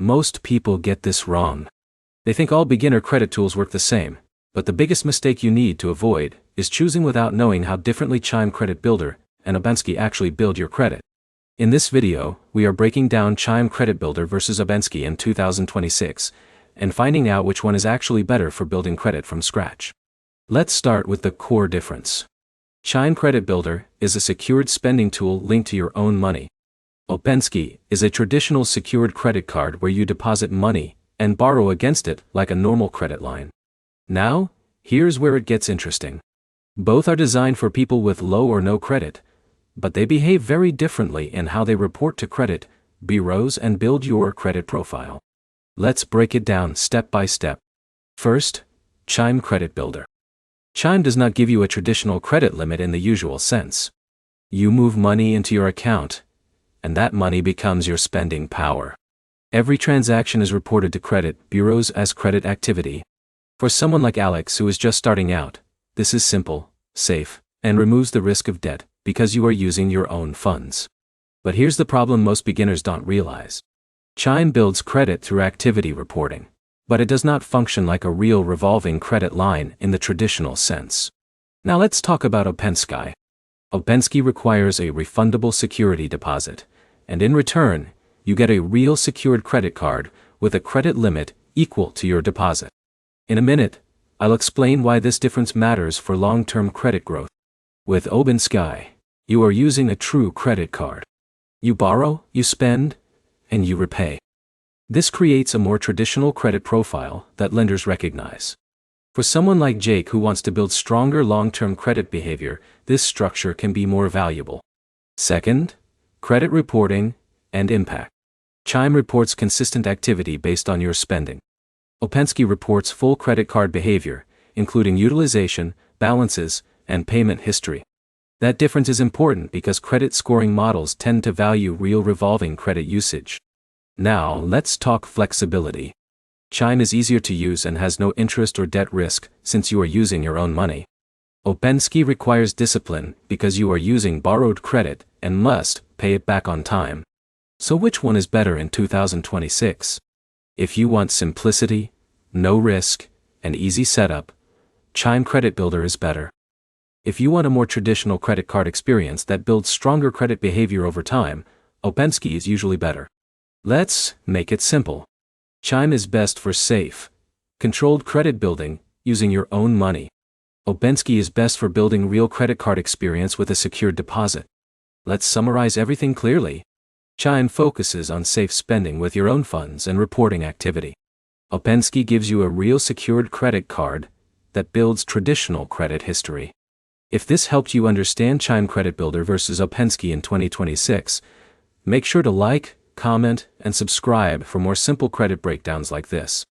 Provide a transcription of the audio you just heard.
Most people get this wrong. They think all beginner credit tools work the same, but the biggest mistake you need to avoid is choosing without knowing how differently Chime Credit Builder and OpenSky actually build your credit. In this video, we are breaking down Chime Credit Builder versus OpenSky in 2026, and finding out which one is actually better for building credit from scratch. Let's start with the core difference. Chime Credit Builder is a secured spending tool linked to your own money. OpenSky is a traditional secured credit card where you deposit money and borrow against it like a normal credit line. Now, here's where it gets interesting. Both are designed for people with low or no credit, but they behave very differently in how they report to credit bureaus and build your credit profile. Let's break it down step by step. First, Chime Credit Builder. Chime does not give you a traditional credit limit in the usual sense. You move money into your account, and that money becomes your spending power. Every transaction is reported to credit bureaus as credit activity. For someone like Alex who is just starting out, this is simple, safe, and removes the risk of debt because you are using your own funds. But here's the problem most beginners don't realize. Chime builds credit through activity reporting, but it does not function like a real revolving credit line in the traditional sense. Now let's talk about OpenSky. OpenSky requires a refundable security deposit, and in return, you get a real secured credit card with a credit limit equal to your deposit. In a minute, I'll explain why this difference matters for long-term credit growth. With OpenSky, you are using a true credit card. You borrow, you spend, and you repay. This creates a more traditional credit profile that lenders recognize. For someone like Jake who wants to build stronger long-term credit behavior, this structure can be more valuable. Second, credit reporting and impact. Chime reports consistent activity based on your spending. OpenSky reports full credit card behavior, including utilization, balances, and payment history. That difference is important because credit scoring models tend to value real revolving credit usage. Now, let's talk flexibility. Chime is easier to use and has no interest or debt risk since you are using your own money. OpenSky requires discipline because you are using borrowed credit and must pay it back on time. So which one is better in 2026? If you want simplicity, no risk, and easy setup, Chime Credit Builder is better. If you want a more traditional credit card experience that builds stronger credit behavior over time, OpenSky is usually better. Let's make it simple. Chime is best for safe, controlled credit building using your own money. OpenSky is best for building real credit card experience with a secured deposit. Let's summarize everything clearly. Chime focuses on safe spending with your own funds and reporting activity. OpenSky gives you a real secured credit card that builds traditional credit history. If this helped you understand Chime Credit Builder versus OpenSky in 2026, make sure to like, comment, and subscribe for more simple credit breakdowns like this.